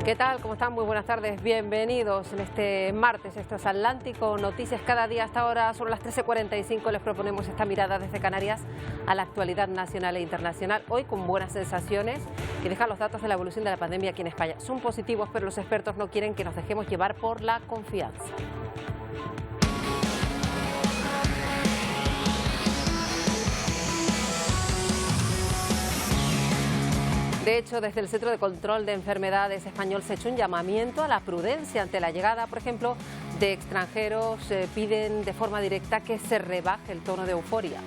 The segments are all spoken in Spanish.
¿Qué tal? ¿Cómo están? Muy buenas tardes. Bienvenidos en este martes. Esto es Atlántico Noticias. Cada día hasta ahora, sobre las 13:45, les proponemos esta mirada desde Canarias a la actualidad nacional e internacional. Hoy con buenas sensaciones que dejan los datos de la evolución de la pandemia aquí en España. Son positivos, pero los expertos no quieren que nos dejemos llevar por la confianza. De hecho, desde el Centro de Control de Enfermedades español se ha hecho un llamamiento a la prudencia ante la llegada, por ejemplo, de extranjeros. Piden de forma directa que se rebaje el tono de euforia.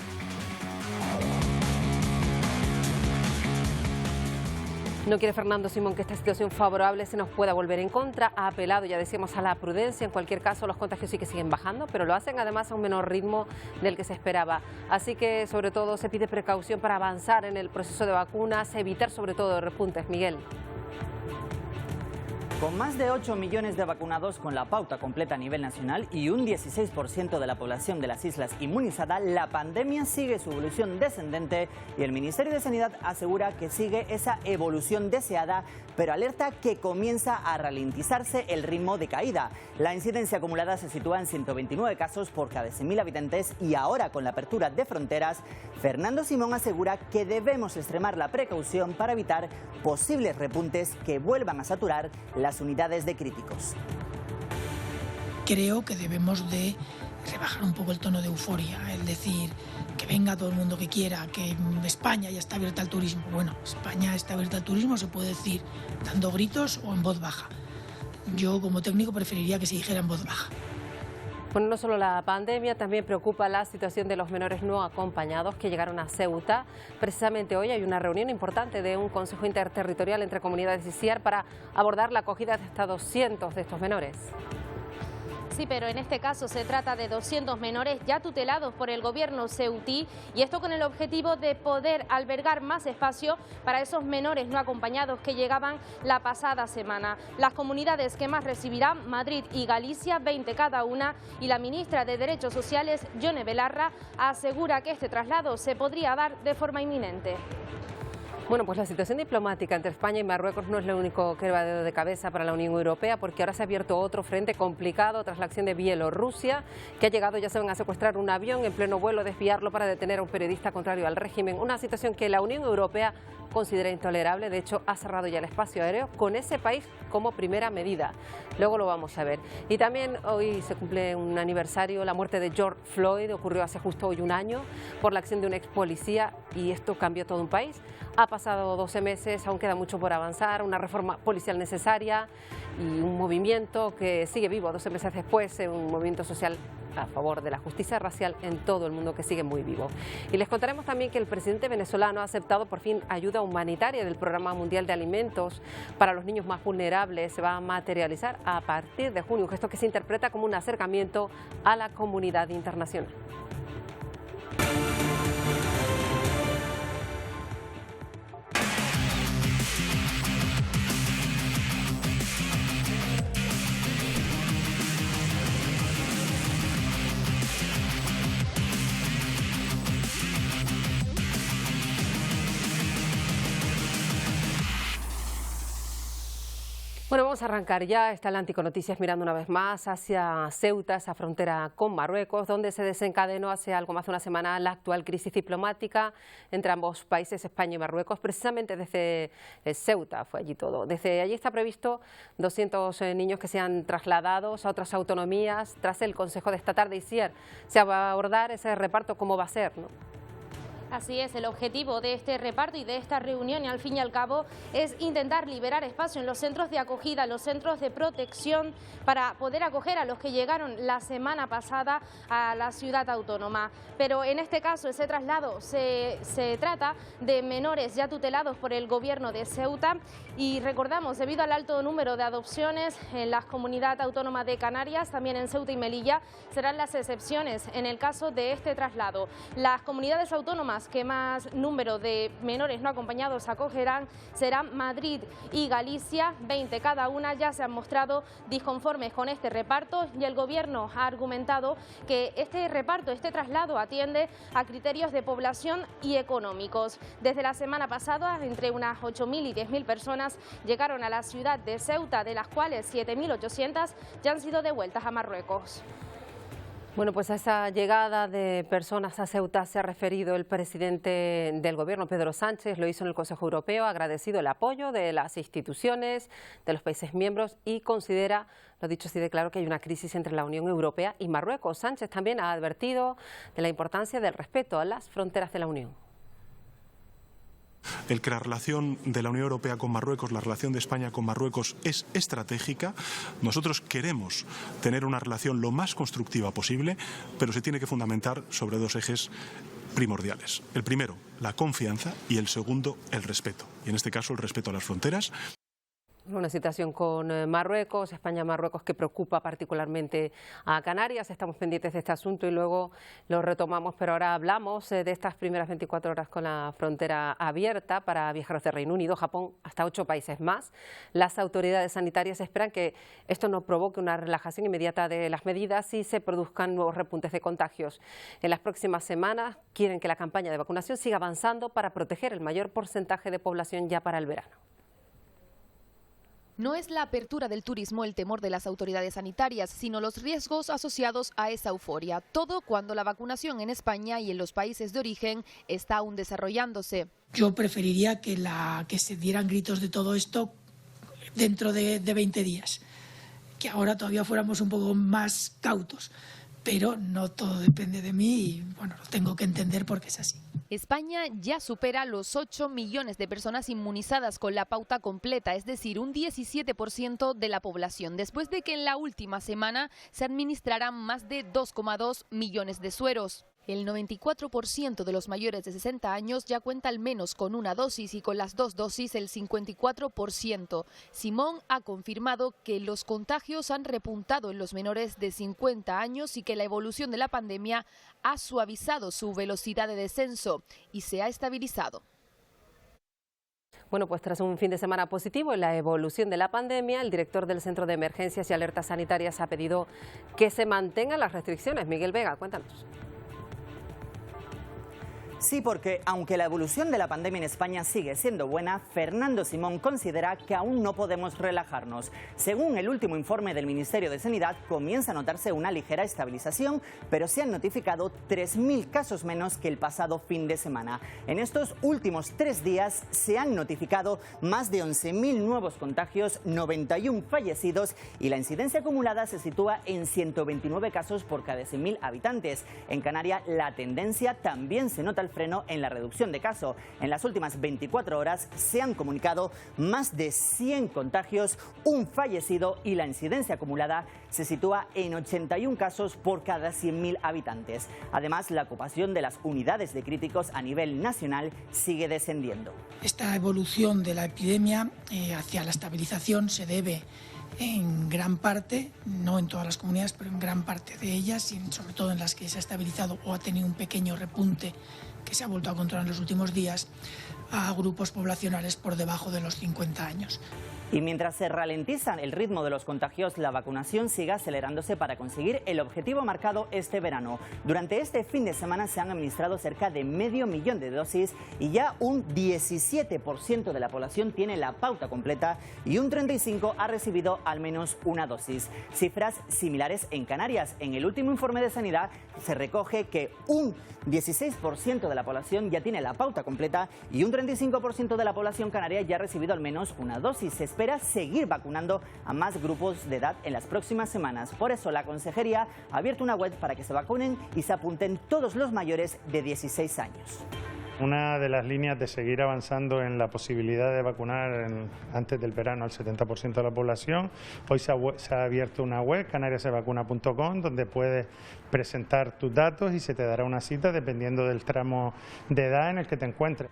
No quiere Fernando Simón que esta situación favorable se nos pueda volver en contra. Ha apelado, ya decíamos, a la prudencia. En cualquier caso, los contagios sí que siguen bajando, pero lo hacen además a un menor ritmo del que se esperaba. Así que, sobre todo, se pide precaución para avanzar en el proceso de vacunas, evitar sobre todo repuntes. Miguel. Con más de 8 millones de vacunados con la pauta completa a nivel nacional y un 16% de la población de las islas inmunizada, la pandemia sigue su evolución descendente y el Ministerio de Sanidad asegura que sigue esa evolución deseada, pero alerta que comienza a ralentizarse el ritmo de caída. La incidencia acumulada se sitúa en 129 casos por cada 100.000 habitantes y ahora, con la apertura de fronteras, Fernando Simón asegura que debemos extremar la precaución para evitar posibles repuntes que vuelvan a saturar las unidades de críticos. Creo que debemos de rebajar un poco el tono de euforia, es decir, que venga todo el mundo que quiera, que España ya está abierta al turismo. Bueno, España está abierta al turismo, se puede decir dando gritos o en voz baja. Yo como técnico preferiría que se dijera en voz baja. Bueno, no solo la pandemia, también preocupa la situación de los menores no acompañados que llegaron a Ceuta. Precisamente hoy hay una reunión importante de un consejo interterritorial entre comunidades y CIAR para abordar la acogida de hasta 200 de estos menores. Sí, pero en este caso se trata de 200 menores ya tutelados por el gobierno ceutí, y esto con el objetivo de poder albergar más espacio para esos menores no acompañados que llegaban la pasada semana. Las comunidades que más recibirán, Madrid y Galicia, 20 cada una, y la ministra de Derechos Sociales, Yone Belarra, asegura que este traslado se podría dar de forma inminente. Bueno, pues la situación diplomática entre España y Marruecos no es lo único que va de cabeza para la Unión Europea, porque ahora se ha abierto otro frente complicado tras la acción de Bielorrusia, que ha llegado, ya saben, a secuestrar un avión en pleno vuelo, desviarlo para detener a un periodista contrario al régimen. Una situación que la Unión Europea considera intolerable. De hecho, ha cerrado ya el espacio aéreo con ese país como primera medida. Luego lo vamos a ver. Y también hoy se cumple un aniversario. La muerte de George Floyd ocurrió hace justo hoy un año por la acción de un ex policía, y esto cambió todo un país. Ha pasado 12 meses, aún queda mucho por avanzar, una reforma policial necesaria y un movimiento que sigue vivo 12 meses después, un movimiento social a favor de la justicia racial en todo el mundo que sigue muy vivo. Y les contaremos también que el presidente venezolano ha aceptado por fin ayuda humanitaria del Programa Mundial de Alimentos para los niños más vulnerables. Se va a materializar a partir de junio, un gesto que se interpreta como un acercamiento a la comunidad internacional. Bueno, vamos a arrancar ya esta Atlántico Noticias mirando una vez más hacia Ceuta, esa frontera con Marruecos, donde se desencadenó hace algo más de una semana la actual crisis diplomática entre ambos países, España y Marruecos. Precisamente desde Ceuta fue allí todo. Desde allí está previsto 200 niños que sean trasladados a otras autonomías. Tras el Consejo de esta tarde, ICIAR, se va a abordar ese reparto, cómo va a ser, ¿no? Así es, el objetivo de este reparto y de esta reunión, y al fin y al cabo, es intentar liberar espacio en los centros de acogida, los centros de protección, para poder acoger a los que llegaron la semana pasada a la ciudad autónoma. Pero en este caso, ese traslado se trata de menores ya tutelados por el gobierno de Ceuta, y recordamos, debido al alto número de adopciones en la comunidad autónoma de Canarias, también en Ceuta y Melilla, serán las excepciones en el caso de este traslado. Las comunidades autónomas comunidades que más número de menores no acompañados acogerán serán Madrid y Galicia, 20 cada una. Ya se han mostrado disconformes con este reparto y el Gobierno ha argumentado que este reparto, este traslado atiende a criterios de población y económicos. Desde la semana pasada, entre unas 8.000 y 10.000 personas llegaron a la ciudad de Ceuta, de las cuales 7.800 ya han sido devueltas a Marruecos. Bueno, pues a esa llegada de personas a Ceuta se ha referido el presidente del Gobierno, Pedro Sánchez. Lo hizo en el Consejo Europeo, ha agradecido el apoyo de las instituciones, de los países miembros y considera, lo ha dicho así de claro, que hay una crisis entre la Unión Europea y Marruecos. Sánchez también ha advertido de la importancia del respeto a las fronteras de la Unión. El que la relación de la Unión Europea con Marruecos, la relación de España con Marruecos es estratégica. Nosotros queremos tener una relación lo más constructiva posible, pero se tiene que fundamentar sobre dos ejes primordiales. El primero, la confianza, y el segundo, el respeto. Y en este caso, el respeto a las fronteras. Una situación con Marruecos, España-Marruecos, que preocupa particularmente a Canarias. Estamos pendientes de este asunto y luego lo retomamos, pero ahora hablamos de estas primeras 24 horas con la frontera abierta para viajeros de Reino Unido, Japón, hasta 8 países más. Las autoridades sanitarias esperan que esto no provoque una relajación inmediata de las medidas y se produzcan nuevos repuntes de contagios. En las próximas semanas quieren que la campaña de vacunación siga avanzando para proteger el mayor porcentaje de población ya para el verano. No es la apertura del turismo el temor de las autoridades sanitarias, sino los riesgos asociados a esa euforia. Todo cuando la vacunación en España y en los países de origen está aún desarrollándose. Yo preferiría que se dieran gritos de todo esto dentro de 20 días, que ahora todavía fuéramos un poco más cautos. Pero no todo depende de mí y bueno, lo tengo que entender porque es así. España ya supera los 8 millones de personas inmunizadas con la pauta completa, es decir, un 17% de la población, después de que en la última semana se administraran más de 2,2 millones de sueros. El 94% de los mayores de 60 años ya cuenta al menos con una dosis y con las 2 dosis el 54%. Simón ha confirmado que los contagios han repuntado en los menores de 50 años y que la evolución de la pandemia ha suavizado su velocidad de descenso y se ha estabilizado. Bueno, pues tras un fin de semana positivo en la evolución de la pandemia, el director del Centro de Emergencias y Alertas Sanitarias ha pedido que se mantengan las restricciones. Miguel Vega, cuéntanos. Sí, porque aunque la evolución de la pandemia en España sigue siendo buena, Fernando Simón considera que aún no podemos relajarnos. Según el último informe del Ministerio de Sanidad, comienza a notarse una ligera estabilización, pero se han notificado 3.000 casos menos que el pasado fin de semana. En estos últimos 3 días se han notificado más de 11.000 nuevos contagios, 91 fallecidos y la incidencia acumulada se sitúa en 129 casos por cada 100.000 habitantes. En Canarias la tendencia también se nota el freno en la reducción de casos. En las últimas 24 horas se han comunicado más de 100 contagios, un fallecido y la incidencia acumulada se sitúa en 81 casos por cada 100.000 habitantes. Además, la ocupación de las unidades de críticos a nivel nacional sigue descendiendo. Esta evolución de la epidemia hacia la estabilización se debe en gran parte, no en todas las comunidades, pero en gran parte de ellas, y sobre todo en las que se ha estabilizado o ha tenido un pequeño repunte que se ha vuelto a controlar en los últimos días, a grupos poblacionales por debajo de los 50 años. Y mientras se ralentiza el ritmo de los contagios, la vacunación sigue acelerándose para conseguir el objetivo marcado este verano. Durante este fin de semana se han administrado cerca de 500.000 de dosis y ya un 17% de la población tiene la pauta completa y un 35% ha recibido al menos una dosis. Cifras similares en Canarias. En el último informe de Sanidad se recoge que un 16% de la población ya tiene la pauta completa y un 35% de la población canaria ya ha recibido al menos una dosis. Se espera seguir vacunando a más grupos de edad en las próximas semanas. Por eso la Consejería ha abierto una web para que se vacunen y se apunten todos los mayores de 16 años. Una de las líneas de seguir avanzando en la posibilidad de vacunar antes del verano al 70% de la población. Hoy se ha abierto una web, canariasevacuna.com, donde puedes presentar tus datos y se te dará una cita dependiendo del tramo de edad en el que te encuentres.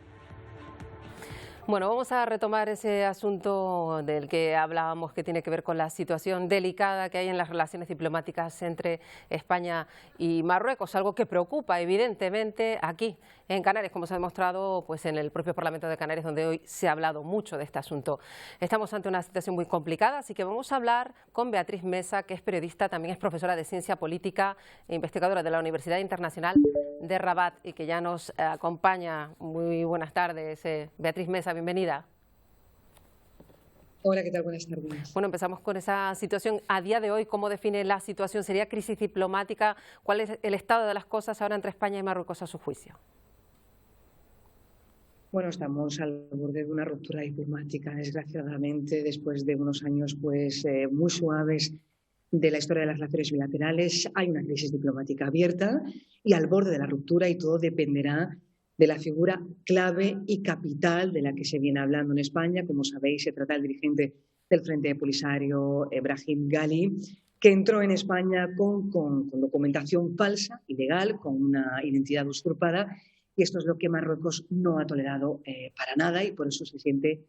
Bueno, vamos a retomar ese asunto del que hablábamos, que tiene que ver con la situación delicada que hay en las relaciones diplomáticas entre España y Marruecos, algo que preocupa evidentemente aquí en Canarias, como se ha demostrado pues, en el propio Parlamento de Canarias, donde hoy se ha hablado mucho de este asunto. Estamos ante una situación muy complicada, así que vamos a hablar con Beatriz Mesa, que es periodista, también es profesora de Ciencia Política e investigadora de la Universidad Internacional de Rabat y que ya nos acompaña. Muy buenas tardes, Beatriz Mesa, bienvenida. Hola, ¿qué tal? Buenas tardes. Bueno, empezamos con esa situación. A día de hoy, ¿cómo define la situación? ¿Sería crisis diplomática? ¿Cuál es el estado de las cosas ahora entre España y Marruecos a su juicio? Bueno, estamos al borde de una ruptura diplomática, desgraciadamente, después de unos años muy suaves de la historia de las relaciones bilaterales. Hay una crisis diplomática abierta y al borde de la ruptura, y todo dependerá de la figura clave y capital de la que se viene hablando en España. Como sabéis, se trata del dirigente del Frente Polisario, Brahim Ghali, que entró en España con documentación falsa, ilegal, con una identidad usurpada, y esto es lo que Marruecos no ha tolerado para nada, y por eso se siente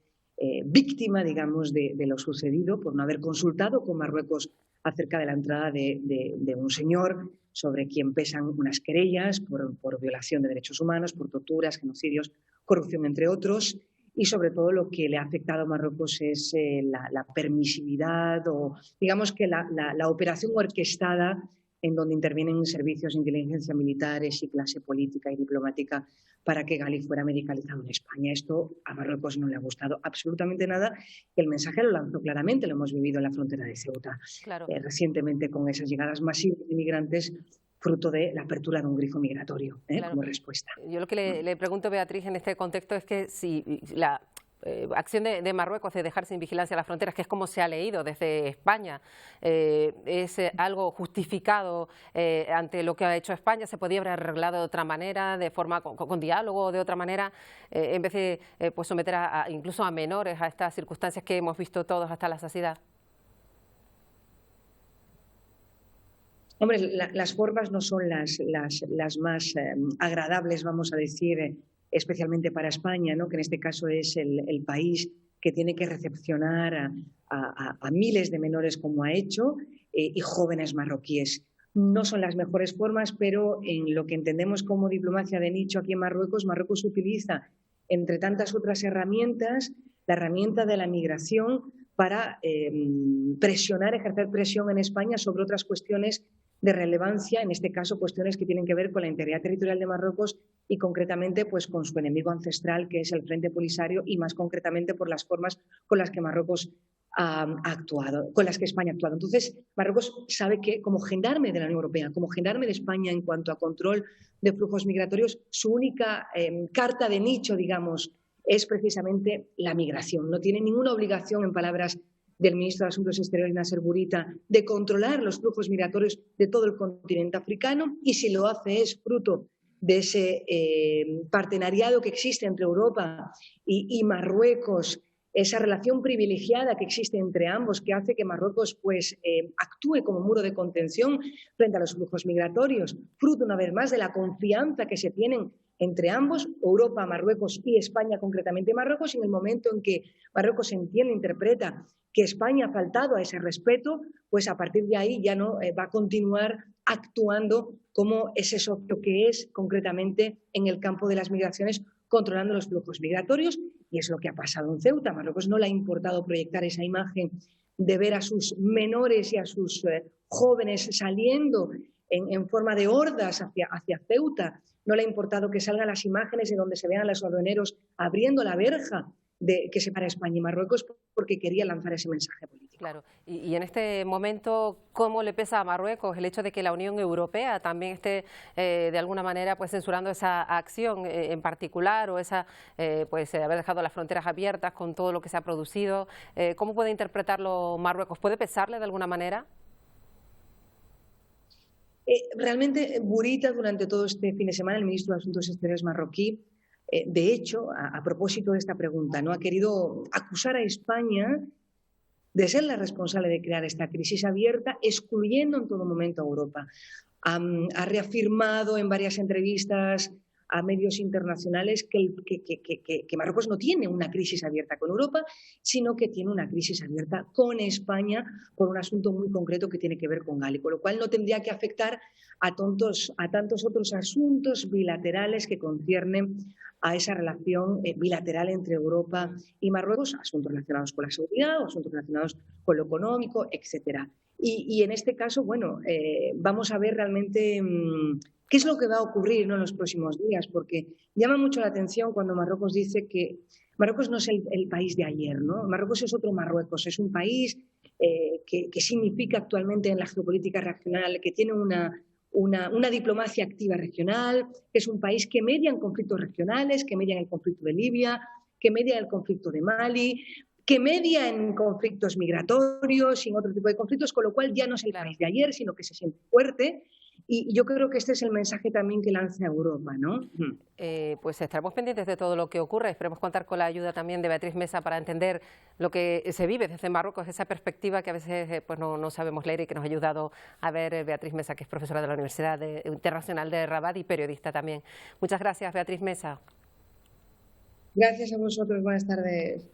víctima, digamos, de lo sucedido, por no haber consultado con Marruecos acerca de la entrada de un señor sobre quien pesan unas querellas por violación de derechos humanos, por torturas, genocidios, corrupción, entre otros. Y sobre todo lo que le ha afectado a Marruecos es la permisividad o, digamos, que la operación orquestada en donde intervienen servicios de inteligencia militares y clase política y diplomática para que Ghali fuera medicalizado en España. Esto a Marruecos no le ha gustado absolutamente nada. El mensaje lo lanzó claramente, lo hemos vivido en la frontera de Ceuta, claro. Recientemente, con esas llegadas masivas de inmigrantes, fruto de la apertura de un grifo migratorio, claro, como respuesta. Yo lo que le pregunto, Beatriz, en este contexto es que si la acción de Marruecos de dejar sin vigilancia las fronteras, que es como se ha leído desde España, es algo justificado ante lo que ha hecho España. ¿Se podía haber arreglado de otra manera, de forma con diálogo, de otra manera, en vez de pues someter incluso a menores a estas circunstancias que hemos visto todos hasta la saciedad? Hombre, las formas no son las más agradables, vamos a decir, especialmente para España, ¿no? Que en este caso es el país que tiene que recepcionar a miles de menores, como ha hecho, y jóvenes marroquíes. No son las mejores formas, pero en lo que entendemos como diplomacia de nicho aquí en Marruecos, Marruecos utiliza, entre tantas otras herramientas, la herramienta de la migración para ejercer presión en España sobre otras cuestiones de relevancia, en este caso cuestiones que tienen que ver con la integridad territorial de Marruecos y concretamente pues con su enemigo ancestral, que es el Frente Polisario, y más concretamente por las formas con las que Marruecos ha actuado, con las que España ha actuado. Entonces, Marruecos sabe que como gendarme de la Unión Europea, como gendarme de España en cuanto a control de flujos migratorios, su única carta de nicho, digamos, es precisamente la migración. No tiene ninguna obligación, en palabras del ministro de Asuntos Exteriores, Nasser Bourita, de controlar los flujos migratorios de todo el continente africano, y si lo hace es fruto de ese partenariado que existe entre Europa y Marruecos, esa relación privilegiada que existe entre ambos, que hace que Marruecos pues, actúe como muro de contención frente a los flujos migratorios, fruto una vez más de la confianza que se tienen entre ambos, Europa, Marruecos y España, concretamente Marruecos, y en el momento en que Marruecos entiende, interpreta que España ha faltado a ese respeto, pues a partir de ahí ya no va a continuar actuando como ese socio que es concretamente en el campo de las migraciones, controlando los flujos migratorios, y es lo que ha pasado en Ceuta. Marruecos no le ha importado proyectar esa imagen de ver a sus menores y a sus jóvenes saliendo en forma de hordas hacia Ceuta. No le ha importado que salgan las imágenes de donde se vean a los aduaneros abriendo la verja que separa España y Marruecos, porque quería lanzar ese mensaje político. Claro. Y en este momento, ¿cómo le pesa a Marruecos el hecho de que la Unión Europea también esté de alguna manera pues censurando esa acción en particular, o esa pues haber dejado las fronteras abiertas con todo lo que se ha producido? ¿Cómo puede interpretarlo Marruecos? ¿Puede pesarle de alguna manera? Realmente, Bourita, durante todo este fin de semana, el ministro de Asuntos Exteriores marroquí, de hecho, a propósito de esta pregunta, ¿no?, ha querido acusar a España de ser la responsable de crear esta crisis abierta, excluyendo en todo momento a Europa. Ha reafirmado en varias entrevistas a medios internacionales que Marruecos no tiene una crisis abierta con Europa, sino que tiene una crisis abierta con España por un asunto muy concreto que tiene que ver con Gali, con lo cual no tendría que afectar a tantos otros asuntos bilaterales que conciernen a esa relación bilateral entre Europa y Marruecos, asuntos relacionados con la seguridad o asuntos relacionados con lo económico, etcétera. Y en este caso, bueno, vamos a ver realmente qué es lo que va a ocurrir, ¿no?, en los próximos días, porque llama mucho la atención cuando Marruecos dice que Marruecos no es el país de ayer, ¿no? Marruecos es otro Marruecos, es un país que significa actualmente en la geopolítica regional, que tiene una diplomacia activa regional, que es un país que media en conflictos regionales, que media en el conflicto de Libia, que media en el conflicto de Mali, que media en conflictos migratorios y en otro tipo de conflictos, con lo cual ya no es el país de ayer, sino que se siente fuerte. Y yo creo que este es el mensaje también que lanza Europa, ¿no? Pues estaremos pendientes de todo lo que ocurre. Esperemos contar con la ayuda también de Beatriz Mesa para entender lo que se vive desde Marruecos, esa perspectiva que a veces pues no sabemos leer y que nos ha ayudado a ver Beatriz Mesa, que es profesora de la Universidad Internacional de Rabat y periodista también. Muchas gracias, Beatriz Mesa. Gracias a vosotros. Buenas tardes.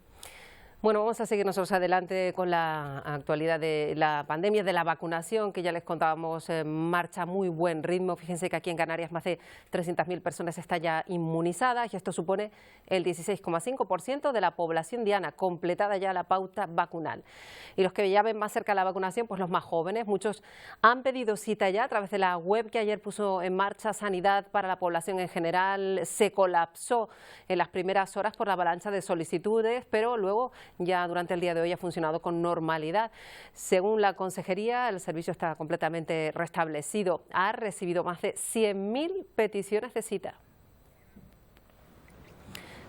Bueno, vamos a seguir nosotros adelante con la actualidad de la pandemia, de la vacunación, que ya les contábamos, marcha a muy buen ritmo. Fíjense que aquí en Canarias más de 300.000 personas están ya inmunizadas y esto supone el 16,5% de la población diana, completada ya la pauta vacunal. Y los que ya ven más cerca la vacunación, pues los más jóvenes, muchos han pedido cita ya a través de la web que ayer puso en marcha Sanidad para la población en general. Se colapsó en las primeras horas por la avalancha de solicitudes, pero luego ya durante el día de hoy ha funcionado con normalidad. Según la Consejería, el servicio está completamente restablecido. Ha recibido más de 100.000 peticiones de cita.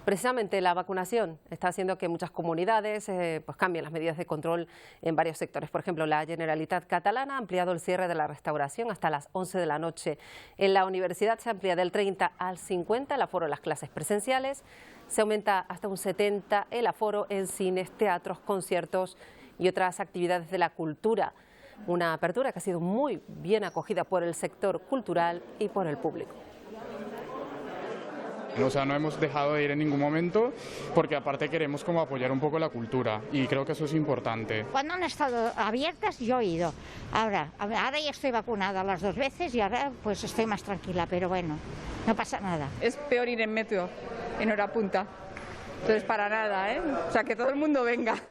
Precisamente la vacunación está haciendo que muchas comunidades pues cambien las medidas de control en varios sectores. Por ejemplo, la Generalitat Catalana ha ampliado el cierre de la restauración hasta las 11 de la noche. En la universidad se amplía del 30 al 50 el aforo de las clases presenciales. Se aumenta hasta un 70 el aforo en cines, teatros, conciertos y otras actividades de la cultura. Una apertura que ha sido muy bien acogida por el sector cultural y por el público. O sea, no hemos dejado de ir en ningún momento porque aparte queremos como apoyar un poco la cultura y creo que eso es importante. Cuando han estado abiertas yo he ido. Ahora ya estoy vacunada las 2 veces y ahora pues estoy más tranquila, pero bueno, no pasa nada. Es peor ir en metro, en hora punta. Entonces para nada, ¿eh? O sea, que todo el mundo venga.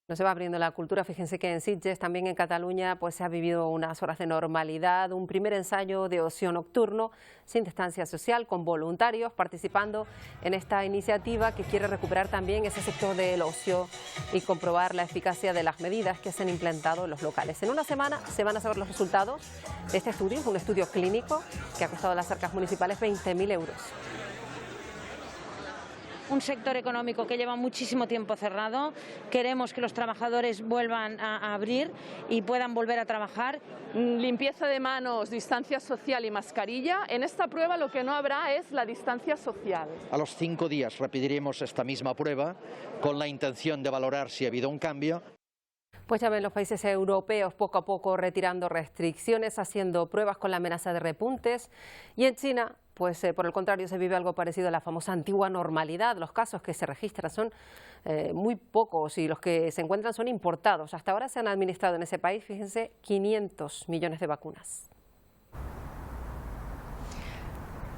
No se va abriendo la cultura. Fíjense que en Sitges, también en Cataluña, pues se ha vivido unas horas de normalidad, un primer ensayo de ocio nocturno sin distancia social, con voluntarios participando en esta iniciativa que quiere recuperar también ese sector del ocio y comprobar la eficacia de las medidas que se han implantado en los locales. En una semana se van a saber los resultados de este estudio, un estudio clínico que ha costado a las arcas municipales 20.000 euros. Un sector económico que lleva muchísimo tiempo cerrado. Queremos que los trabajadores vuelvan a abrir y puedan volver a trabajar. Limpieza de manos, distancia social y mascarilla. En esta prueba lo que no habrá es la distancia social. A los 5 días repetiremos esta misma prueba con la intención de valorar si ha habido un cambio. Pues ya ven los países europeos poco a poco retirando restricciones, haciendo pruebas con la amenaza de repuntes. Y en China, pues por el contrario, se vive algo parecido a la famosa antigua normalidad. Los casos que se registran son muy pocos y los que se encuentran son importados. Hasta ahora se han administrado en ese país, fíjense, 500 millones de vacunas.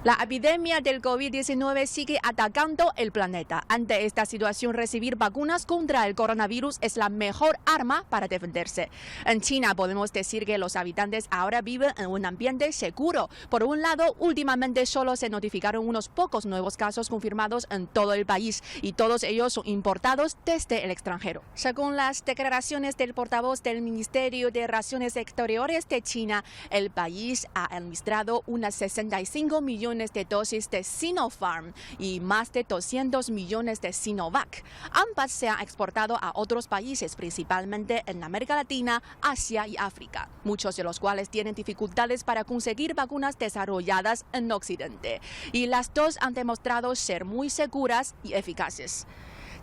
La epidemia del COVID-19 sigue atacando el planeta. Ante esta situación, recibir vacunas contra el coronavirus es la mejor arma para defenderse. En China podemos decir que los habitantes ahora viven en un ambiente seguro. Por un lado, últimamente solo se notificaron unos pocos nuevos casos confirmados en todo el país y todos ellos son importados desde el extranjero. Según las declaraciones del portavoz del Ministerio de Relaciones Exteriores de China, el país ha administrado unas 65 millones de dosis de Sinopharm y más de 200 millones de Sinovac. Ambas se han exportado a otros países, principalmente en América Latina, Asia y África, muchos de los cuales tienen dificultades para conseguir vacunas desarrolladas en Occidente. Y las dos han demostrado ser muy seguras y eficaces.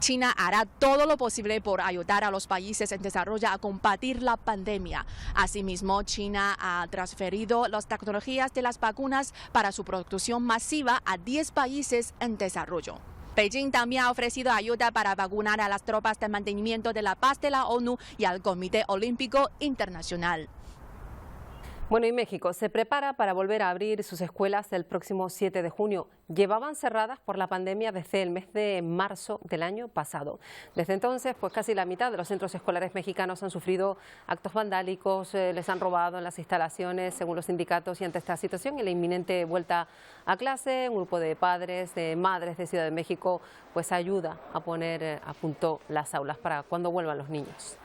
China hará todo lo posible por ayudar a los países en desarrollo a combatir la pandemia. Asimismo, China ha transferido las tecnologías de las vacunas para su producción masiva a 10 países en desarrollo. Beijing también ha ofrecido ayuda para vacunar a las tropas de mantenimiento de la paz de la ONU y al Comité Olímpico Internacional. Bueno, y México se prepara para volver a abrir sus escuelas el próximo 7 de junio. Llevaban cerradas por la pandemia desde el mes de marzo del año pasado. Desde entonces, pues casi la mitad de los centros escolares mexicanos han sufrido actos vandálicos, les han robado en las instalaciones, según los sindicatos. Y ante esta situación y la inminente vuelta a clase, un grupo de padres, de madres de Ciudad de México, pues ayuda a poner a punto las aulas para cuando vuelvan los niños.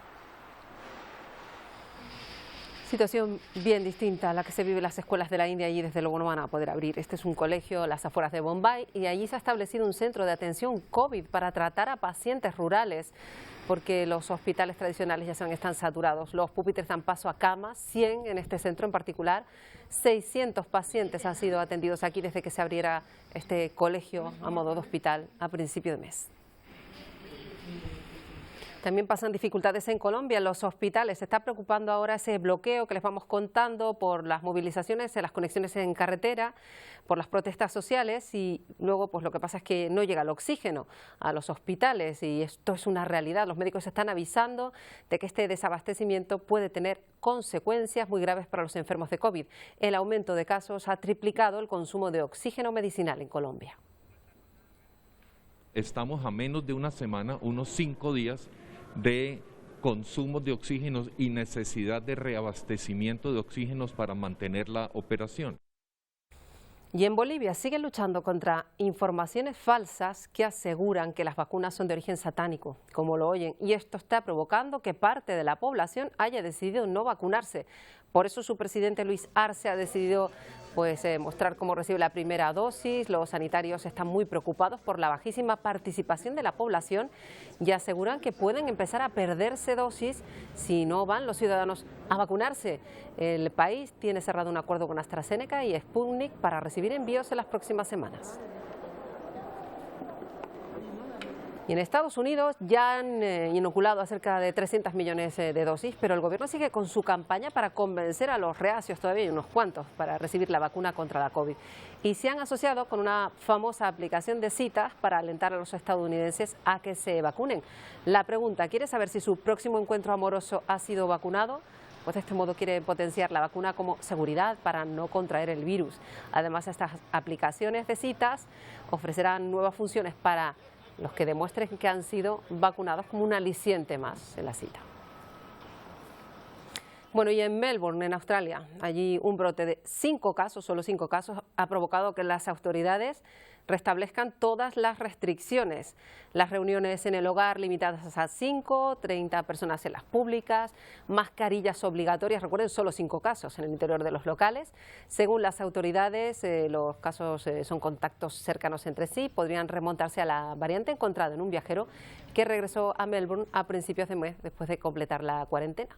Situación bien distinta a la que se vive en las escuelas de la India. Allí desde luego no van a poder abrir. Este es un colegio a las afueras de Bombay y allí se ha establecido un centro de atención COVID para tratar a pacientes rurales, porque los hospitales tradicionales ya saben, están saturados. Los pupitres dan paso a camas, 100 en este centro en particular. 600 pacientes han sido atendidos aquí desde que se abriera este colegio a modo de hospital a principio de mes. También pasan dificultades en Colombia, en los hospitales. Se está preocupando ahora ese bloqueo que les vamos contando por las movilizaciones, las conexiones en carretera, por las protestas sociales y luego pues lo que pasa es que no llega el oxígeno a los hospitales y esto es una realidad. Los médicos están avisando de que este desabastecimiento puede tener consecuencias muy graves para los enfermos de COVID. El aumento de casos ha triplicado el consumo de oxígeno medicinal en Colombia. Estamos a menos de una semana, unos 5 días, de consumo de oxígenos y necesidad de reabastecimiento de oxígenos para mantener la operación. Y en Bolivia siguen luchando contra informaciones falsas que aseguran que las vacunas son de origen satánico, como lo oyen, y esto está provocando que parte de la población haya decidido no vacunarse. Por eso su presidente Luis Arce ha decidido mostrar cómo recibe la primera dosis. Los sanitarios están muy preocupados por la bajísima participación de la población y aseguran que pueden empezar a perderse dosis si no van los ciudadanos a vacunarse. El país tiene cerrado un acuerdo con AstraZeneca y Sputnik para recibir envíos en las próximas semanas. Y en Estados Unidos ya han inoculado a cerca de 300 millones de dosis, pero el gobierno sigue con su campaña para convencer a los reacios, todavía hay unos cuantos, para recibir la vacuna contra la COVID. Y se han asociado con una famosa aplicación de citas para alentar a los estadounidenses a que se vacunen. La pregunta, ¿quiere saber si su próximo encuentro amoroso ha sido vacunado? Pues de este modo quiere potenciar la vacuna como seguridad para no contraer el virus. Además, estas aplicaciones de citas ofrecerán nuevas funciones para los que demuestren que han sido vacunados como un aliciente más en la cita. Bueno, y en Melbourne, en Australia, allí un brote de 5 casos, solo 5 casos, ha provocado que las autoridades restablezcan todas las restricciones. Las reuniones en el hogar limitadas a 5, 30 personas en las públicas, mascarillas obligatorias, recuerden, solo 5 casos en el interior de los locales. Según las autoridades, los casos son contactos cercanos entre sí, podrían remontarse a la variante encontrada en un viajero que regresó a Melbourne a principios de mes después de completar la cuarentena.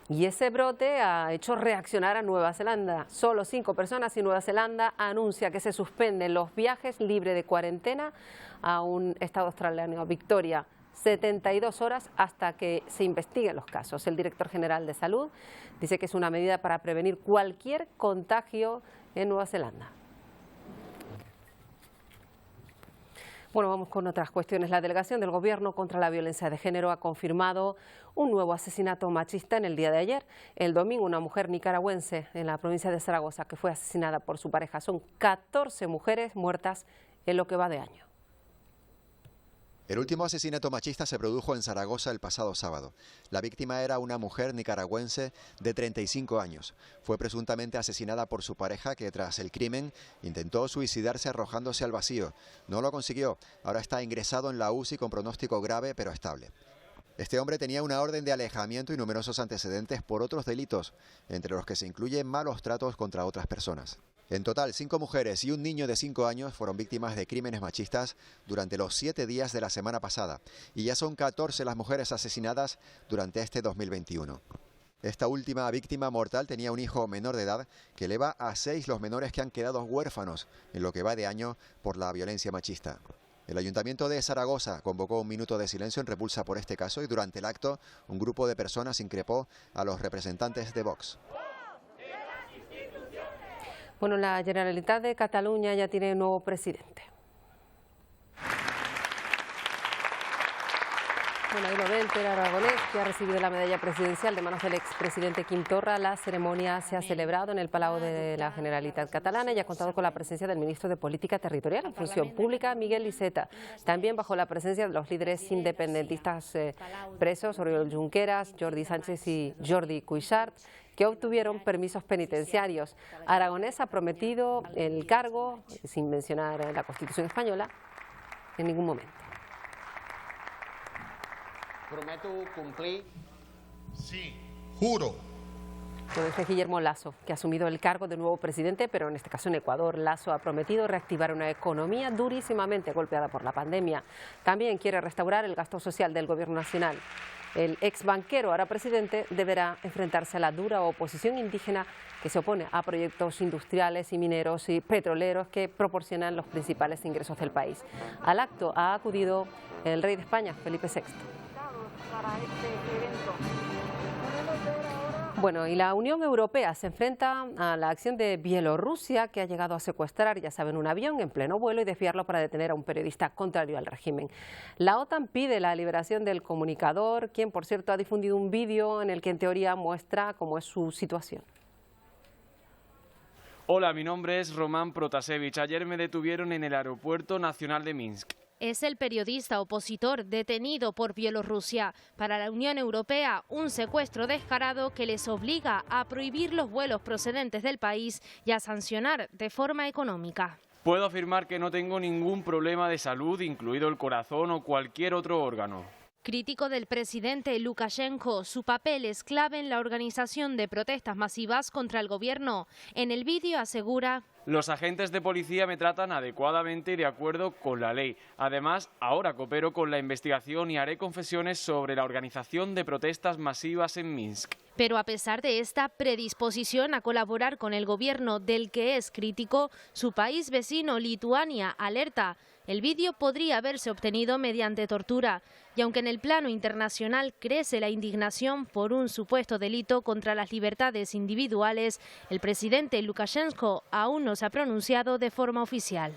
Y ese brote ha hecho reaccionar a Nueva Zelanda. Solo 5 personas y Nueva Zelanda anuncia que se suspenden los viajes libres de cuarentena a un estado australiano, Victoria, 72 horas hasta que se investiguen los casos. El director general de Salud dice que es una medida para prevenir cualquier contagio en Nueva Zelanda. Bueno, vamos con otras cuestiones. La Delegación del Gobierno contra la Violencia de Género ha confirmado un nuevo asesinato machista en el día de ayer. El domingo, una mujer nicaragüense en la provincia de Zaragoza que fue asesinada por su pareja. Son 14 mujeres muertas en lo que va de año. El último asesinato machista se produjo en Zaragoza el pasado sábado. La víctima era una mujer nicaragüense de 35 años. Fue presuntamente asesinada por su pareja que tras el crimen intentó suicidarse arrojándose al vacío. No lo consiguió. Ahora está ingresado en la UCI con pronóstico grave pero estable. Este hombre tenía una orden de alejamiento y numerosos antecedentes por otros delitos, entre los que se incluyen malos tratos contra otras personas. En total, 5 mujeres y un niño de 5 años fueron víctimas de crímenes machistas durante los 7 días de la semana pasada, y ya son 14 las mujeres asesinadas durante este 2021. Esta última víctima mortal tenía un hijo menor de edad que eleva a 6 los menores que han quedado huérfanos en lo que va de año por la violencia machista. El Ayuntamiento de Zaragoza convocó un minuto de silencio en repulsa por este caso y durante el acto un grupo de personas increpó a los representantes de Vox. Bueno, la Generalitat de Cataluña ya tiene nuevo presidente. Bueno, ahí lo ven, Pere Aragonés, que ha recibido la medalla presidencial de manos del expresidente Quim Torra. La ceremonia se ha celebrado en el Palau de la Generalitat Catalana y ha contado con la presencia del ministro de Política Territorial y Función Pública, Miguel Iceta. También bajo la presencia de los líderes independentistas presos, Oriol Junqueras, Jordi Sánchez y Jordi Cuixart, que obtuvieron permisos penitenciarios. Aragonés ha prometido el cargo, sin mencionar la Constitución española, en ningún momento. Prometo cumplir. Sí, juro. Bueno, este es Guillermo Lasso, que ha asumido el cargo de nuevo presidente, pero en este caso en Ecuador. Lasso ha prometido reactivar una economía durísimamente golpeada por la pandemia. También quiere restaurar el gasto social del gobierno nacional. El ex banquero, ahora presidente, deberá enfrentarse a la dura oposición indígena que se opone a proyectos industriales y mineros y petroleros que proporcionan los principales ingresos del país. Al acto ha acudido el rey de España, Felipe VI. Bueno, y la Unión Europea se enfrenta a la acción de Bielorrusia, que ha llegado a secuestrar, ya saben, un avión en pleno vuelo y desviarlo para detener a un periodista contrario al régimen. La OTAN pide la liberación del comunicador, quien, por cierto, ha difundido un vídeo en el que en teoría muestra cómo es su situación. Hola, mi nombre es Roman Protasevich. Ayer me detuvieron en el Aeropuerto Nacional de Minsk. Es el periodista opositor detenido por Bielorrusia. Para la Unión Europea, un secuestro descarado que les obliga a prohibir los vuelos procedentes del país y a sancionar de forma económica. Puedo afirmar que no tengo ningún problema de salud, incluido el corazón o cualquier otro órgano. Crítico del presidente Lukashenko, su papel es clave en la organización de protestas masivas contra el gobierno. En el vídeo asegura: los agentes de policía me tratan adecuadamente y de acuerdo con la ley. Además, ahora coopero con la investigación y haré confesiones sobre la organización de protestas masivas en Minsk. Pero a pesar de esta predisposición a colaborar con el gobierno del que es crítico, su país vecino, Lituania, alerta: el vídeo podría haberse obtenido mediante tortura. Y aunque en el plano internacional crece la indignación por un supuesto delito contra las libertades individuales, el presidente Lukashenko aún no se ha pronunciado de forma oficial.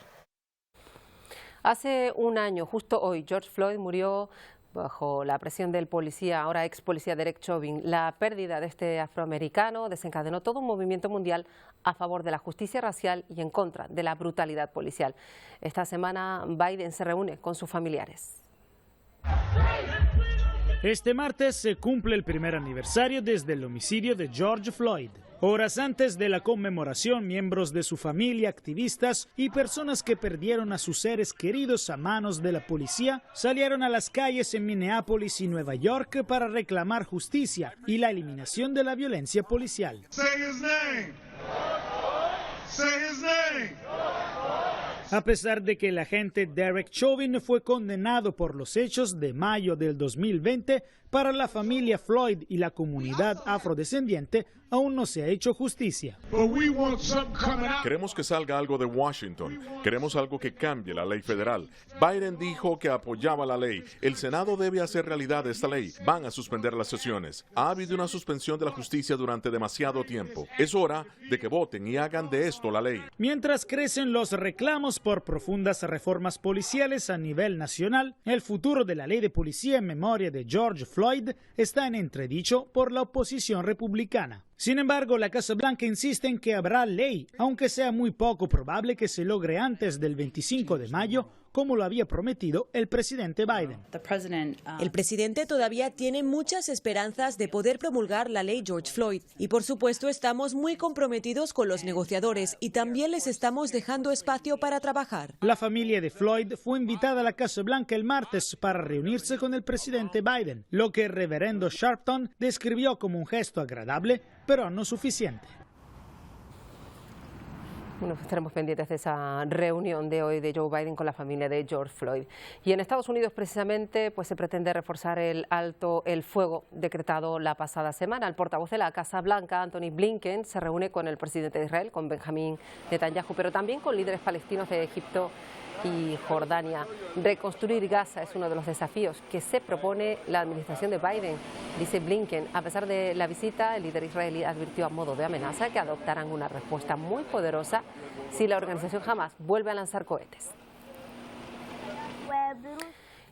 Hace un año, justo hoy, George Floyd murió bajo la presión del policía, ahora ex policía Derek Chauvin. La pérdida de este afroamericano desencadenó todo un movimiento mundial a favor de la justicia racial y en contra de la brutalidad policial. Esta semana Biden se reúne con sus familiares. Este martes se cumple el primer aniversario desde el homicidio de George Floyd. Horas antes de la conmemoración, miembros de su familia, activistas y personas que perdieron a sus seres queridos a manos de la policía salieron a las calles en Minneapolis y Nueva York para reclamar justicia y la eliminación de la violencia policial. A pesar de que el agente Derek Chauvin fue condenado por los hechos de mayo del 2020, para la familia Floyd y la comunidad afrodescendiente aún no se ha hecho justicia. Queremos que salga algo de Washington, queremos algo que cambie la ley federal. Biden dijo que apoyaba la ley, el Senado debe hacer realidad esta ley, van a suspender las sesiones. Ha habido una suspensión de la justicia durante demasiado tiempo, es hora de que voten y hagan de esto la ley. Mientras crecen los reclamos por profundas reformas policiales a nivel nacional, el futuro de la ley de policía en memoria de George Floyd está en entredicho por la oposición republicana. Sin embargo, la Casa Blanca insiste en que habrá ley, aunque sea muy poco probable que se logre antes del 25 de mayo, como lo había prometido el presidente Biden. El presidente todavía tiene muchas esperanzas de poder promulgar la ley George Floyd y por supuesto estamos muy comprometidos con los negociadores y también les estamos dejando espacio para trabajar. La familia de Floyd fue invitada a la Casa Blanca el martes para reunirse con el presidente Biden, lo que el reverendo Sharpton describió como un gesto agradable, pero no suficiente. Bueno, estaremos pendientes de esa reunión de hoy de Joe Biden con la familia de George Floyd. Y en Estados Unidos, precisamente, pues se pretende reforzar el alto el fuego decretado la pasada semana. El portavoz de la Casa Blanca, Anthony Blinken, se reúne con el presidente de Israel, con Benjamín Netanyahu, pero también con líderes palestinos de Egipto y Jordania. Reconstruir Gaza es uno de los desafíos que se propone la administración de Biden, dice Blinken. A pesar de la visita, el líder israelí advirtió a modo de amenaza que adoptarán una respuesta muy poderosa si la organización Hamas vuelve a lanzar cohetes.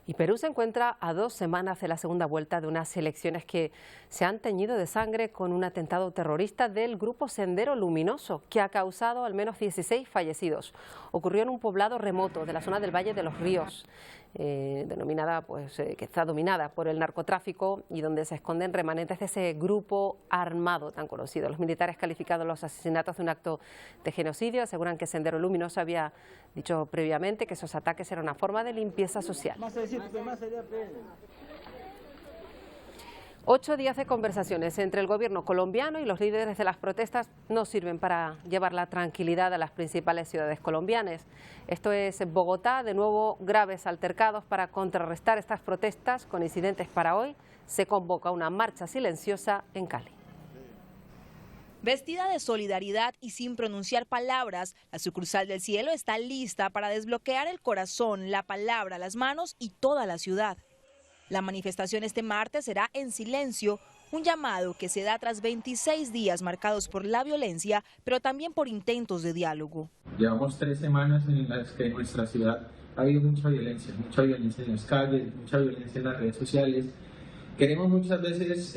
Y Perú se encuentra a 2 semanas de la segunda vuelta de unas elecciones que se han teñido de sangre con un atentado terrorista del grupo Sendero Luminoso, que ha causado al menos 16 fallecidos. Ocurrió en un poblado remoto de la zona del Valle de los Ríos, que está dominada por el narcotráfico y donde se esconden remanentes de ese grupo armado tan conocido. Los militares calificaron los asesinatos de un acto de genocidio, aseguran que Sendero Luminoso había dicho previamente que esos ataques eran una forma de limpieza social. 8 días de conversaciones entre el gobierno colombiano y los líderes de las protestas no sirven para llevar la tranquilidad a las principales ciudades colombianas. Esto es Bogotá, de nuevo graves altercados para contrarrestar estas protestas. Con incidentes para hoy, se convoca una marcha silenciosa en Cali. Vestida de solidaridad y sin pronunciar palabras, la sucursal del cielo está lista para desbloquear el corazón, la palabra, las manos y toda la ciudad. La manifestación este martes será en silencio, un llamado que se da tras 26 días marcados por la violencia, pero también por intentos de diálogo. Llevamos 3 semanas en las que en nuestra ciudad ha habido mucha violencia en las calles, mucha violencia en las redes sociales. Queremos muchas veces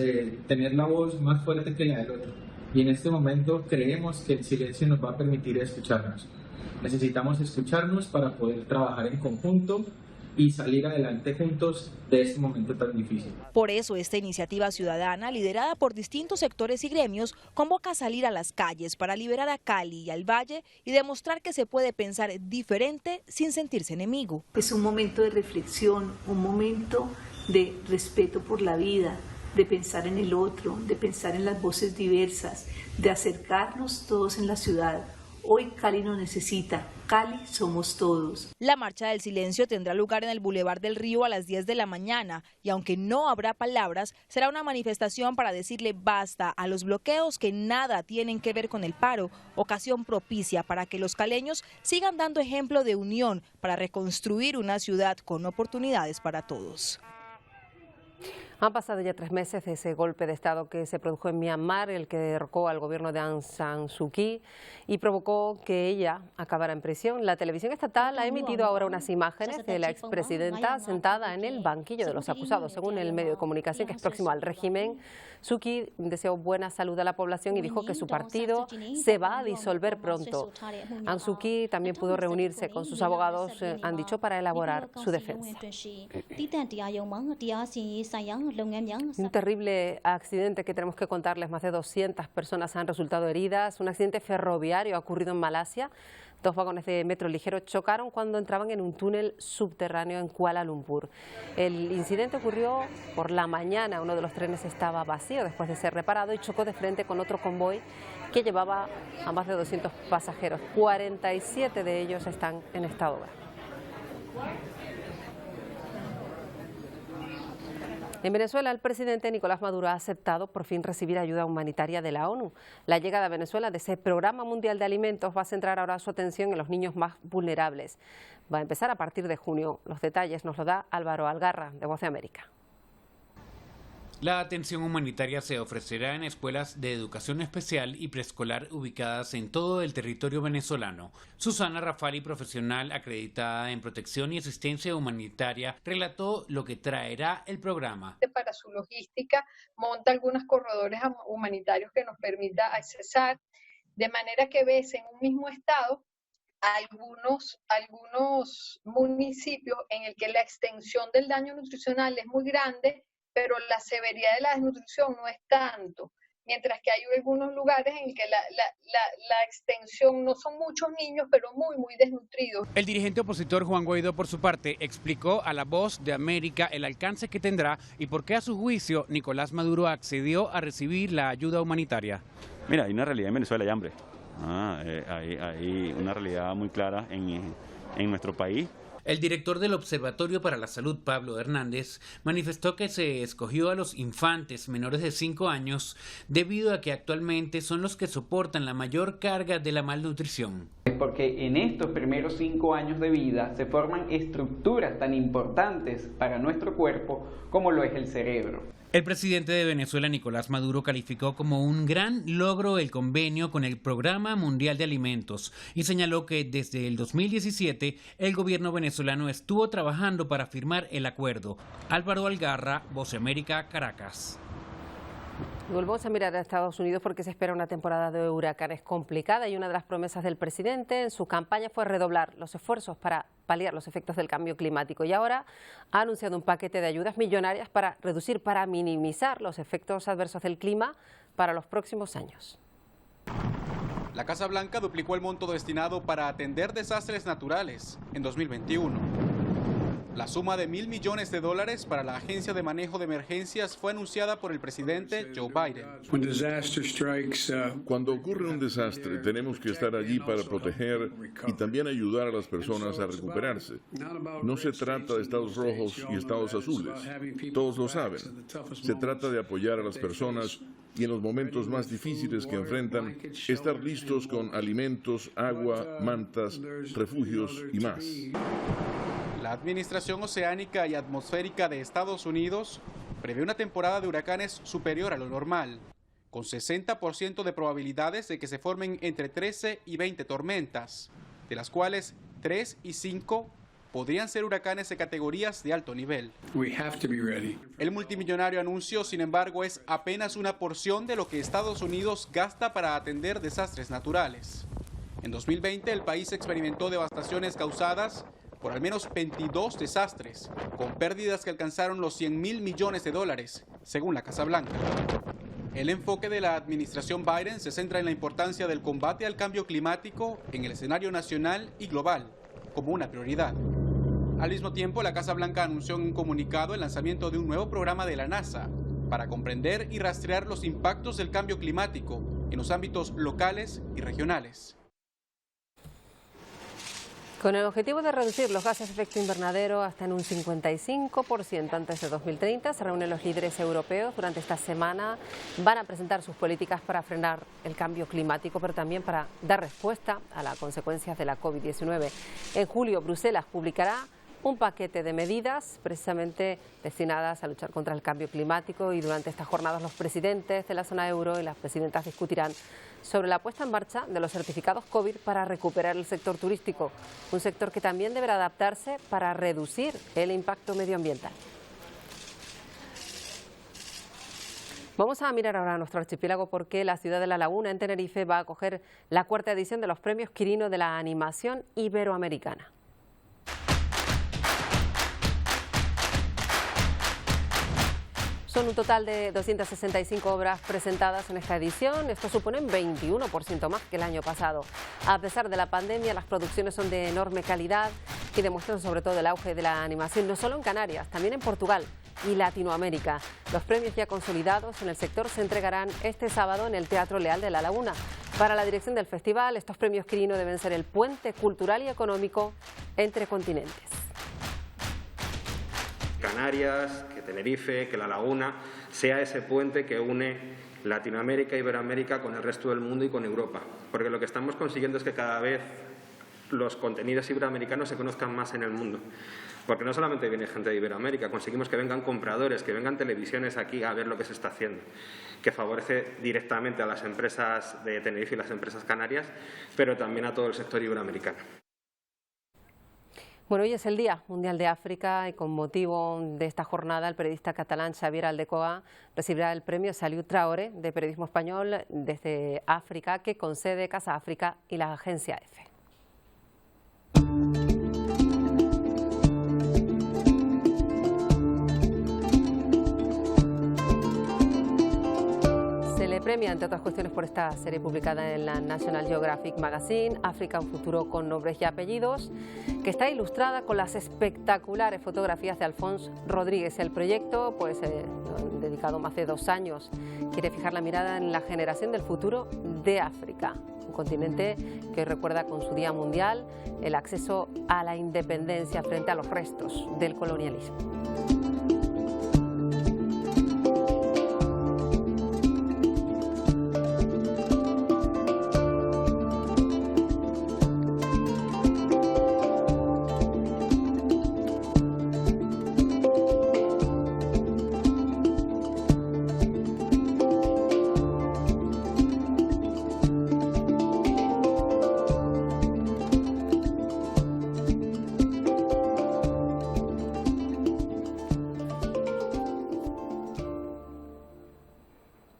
tener la voz más fuerte que la del otro, y en este momento creemos que el silencio nos va a permitir escucharnos. Necesitamos escucharnos para poder trabajar en conjunto y salir adelante juntos de este momento tan difícil. Por eso esta iniciativa ciudadana, liderada por distintos sectores y gremios, convoca a salir a las calles para liberar a Cali y al Valle y demostrar que se puede pensar diferente sin sentirse enemigo. Es un momento de reflexión, un momento de respeto por la vida, de pensar en el otro, de pensar en las voces diversas, de acercarnos todos en la ciudad. Hoy Cali nos necesita, Cali somos todos. La marcha del silencio tendrá lugar en el Boulevard del Río a las 10 de la mañana y aunque no habrá palabras, será una manifestación para decirle basta a los bloqueos que nada tienen que ver con el paro, ocasión propicia para que los caleños sigan dando ejemplo de unión para reconstruir una ciudad con oportunidades para todos. Han pasado ya 3 meses de ese golpe de Estado que se produjo en Myanmar, el que derrocó al gobierno de Aung San Suu Kyi y provocó que ella acabara en prisión. La televisión estatal ha emitido ahora unas imágenes de la expresidenta sentada en el banquillo de los acusados. Según el medio de comunicación que es próximo al régimen, Suu Kyi deseó buena salud a la población y dijo que su partido se va a disolver pronto. Aung Suu Kyi también pudo reunirse con sus abogados, han dicho, para elaborar su defensa. Un terrible accidente que tenemos que contarles. Más de 200 personas han resultado heridas. Un accidente ferroviario ha ocurrido en Malasia. 2 vagones de metro ligero chocaron cuando entraban en un túnel subterráneo en Kuala Lumpur. El incidente ocurrió por la mañana. Uno de los trenes estaba vacío después de ser reparado y chocó de frente con otro convoy que llevaba a más de 200 pasajeros. 47 de ellos están en estado grave. En Venezuela, el presidente Nicolás Maduro ha aceptado por fin recibir ayuda humanitaria de la ONU. La llegada a Venezuela de ese Programa Mundial de Alimentos va a centrar ahora su atención en los niños más vulnerables. Va a empezar a partir de junio. Los detalles nos lo da Álvaro Algarra, de Voz de América. La atención humanitaria se ofrecerá en escuelas de educación especial y preescolar ubicadas en todo el territorio venezolano. Susana Rafali, profesional acreditada en protección y asistencia humanitaria, relató lo que traerá el programa. Para su logística, monta algunos corredores humanitarios que nos permita accesar, de manera que ves en un mismo estado algunos municipios en el que la extensión del daño nutricional es muy grande, pero la severidad de la desnutrición no es tanto, mientras que hay algunos lugares en que la extensión no son muchos niños, pero muy desnutridos. El dirigente opositor Juan Guaidó, por su parte, explicó a La Voz de América el alcance que tendrá y por qué, a su juicio, Nicolás Maduro accedió a recibir la ayuda humanitaria. Mira, hay una realidad en Venezuela, hay hambre. Hay una realidad muy clara en nuestro país. El director del Observatorio para la Salud, Pablo Hernández, manifestó que se escogió a los infantes menores de 5 años debido a que actualmente son los que soportan la mayor carga de la malnutrición. Porque en estos primeros 5 años de vida se forman estructuras tan importantes para nuestro cuerpo como lo es el cerebro. El presidente de Venezuela, Nicolás Maduro, calificó como un gran logro el convenio con el Programa Mundial de Alimentos y señaló que desde el 2017 el gobierno venezolano estuvo trabajando para firmar el acuerdo. Álvaro Algarra, Voz de América, Caracas. Volvemos a mirar a Estados Unidos porque se espera una temporada de huracanes complicada y una de las promesas del presidente en su campaña fue redoblar los esfuerzos para paliar los efectos del cambio climático y ahora ha anunciado un paquete de ayudas millonarias para reducir, para minimizar los efectos adversos del clima para los próximos años. La Casa Blanca duplicó el monto destinado para atender desastres naturales en 2021. La suma de $1.000 millones para la Agencia de Manejo de Emergencias fue anunciada por el presidente Joe Biden. Cuando ocurre un desastre, tenemos que estar allí para proteger y también ayudar a las personas a recuperarse. No se trata de estados rojos y estados azules. Todos lo saben. Se trata de apoyar a las personas y en los momentos más difíciles que enfrentan, estar listos con alimentos, agua, mantas, refugios y más. La Administración Oceánica y Atmosférica de Estados Unidos prevé una temporada de huracanes superior a lo normal, con 60% de probabilidades de que se formen entre 13 y 20 tormentas, de las cuales 3 y 5 podrían ser huracanes de categorías de alto nivel. El multimillonario anuncio, sin embargo, es apenas una porción de lo que Estados Unidos gasta para atender desastres naturales. En 2020, el país experimentó devastaciones causadas por al menos 22 desastres, con pérdidas que alcanzaron los $100.000 millones, según la Casa Blanca. El enfoque de la administración Biden se centra en la importancia del combate al cambio climático en el escenario nacional y global, como una prioridad. Al mismo tiempo, la Casa Blanca anunció en un comunicado el lanzamiento de un nuevo programa de la NASA para comprender y rastrear los impactos del cambio climático en los ámbitos locales y regionales. Con el objetivo de reducir los gases de efecto invernadero hasta en un 55% antes de 2030, se reúnen los líderes europeos. Durante esta semana van a presentar sus políticas para frenar el cambio climático, pero también para dar respuesta a las consecuencias de la COVID-19. En julio, Bruselas publicará un paquete de medidas precisamente destinadas a luchar contra el cambio climático y durante estas jornadas los presidentes de la zona euro y las presidentas discutirán sobre la puesta en marcha de los certificados COVID para recuperar el sector turístico, un sector que también deberá adaptarse para reducir el impacto medioambiental. Vamos a mirar ahora a nuestro archipiélago porque la ciudad de La Laguna, en Tenerife, va a acoger la 4ª edición de los premios Quirino de la animación iberoamericana. Son un total de 265 obras presentadas en esta edición. Esto supone un 21% más que el año pasado. A pesar de la pandemia, las producciones son de enorme calidad y demuestran sobre todo el auge de la animación, no solo en Canarias, también en Portugal y Latinoamérica. Los premios ya consolidados en el sector se entregarán este sábado en el Teatro Leal de La Laguna. Para la dirección del festival, estos premios Quirino deben ser el puente cultural y económico entre continentes. Canarias, que Tenerife, que La Laguna sea ese puente que une Latinoamérica e Iberoamérica con el resto del mundo y con Europa, porque lo que estamos consiguiendo es que cada vez los contenidos iberoamericanos se conozcan más en el mundo, porque no solamente viene gente de Iberoamérica, conseguimos que vengan compradores, que vengan televisiones aquí a ver lo que se está haciendo, que favorece directamente a las empresas de Tenerife y las empresas canarias, pero también a todo el sector iberoamericano. Bueno, hoy es el Día Mundial de África y con motivo de esta jornada el periodista catalán Xavier Aldecoa recibirá el premio Salud Traoré de periodismo español desde África que concede Casa África y la agencia EFE. premia, entre otras cuestiones, por esta serie publicada en la National Geographic Magazine, África, un futuro con nombres y apellidos, que está ilustrada con las espectaculares fotografías de Alphonse Rodríguez. El proyecto, pues, dedicado más de 2 años, quiere fijar la mirada en la generación del futuro de África, un continente que hoy recuerda con su Día Mundial el acceso a la independencia frente a los restos del colonialismo.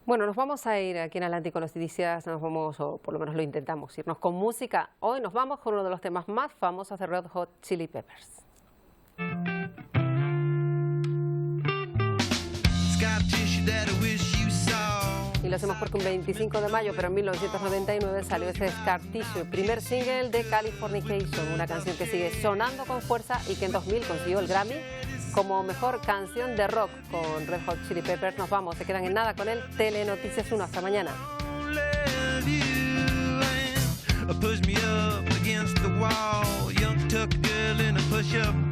Bueno, nos vamos a ir aquí en Atlántico Noticias, nos vamos, o por lo menos lo intentamos, irnos con música. Hoy nos vamos con uno de los temas más famosos de Red Hot Chili Peppers. Y lo hacemos porque un 25 de mayo, pero en 1999 salió este Scar Tissue, primer single de Californication, una canción que sigue sonando con fuerza y que en 2000 consiguió el Grammy como mejor canción de rock con Red Hot Chili Peppers. Nos vamos, se quedan en nada con el Telenoticias 1. Hasta mañana. Push me up against the wall, young tuck girl in a push-up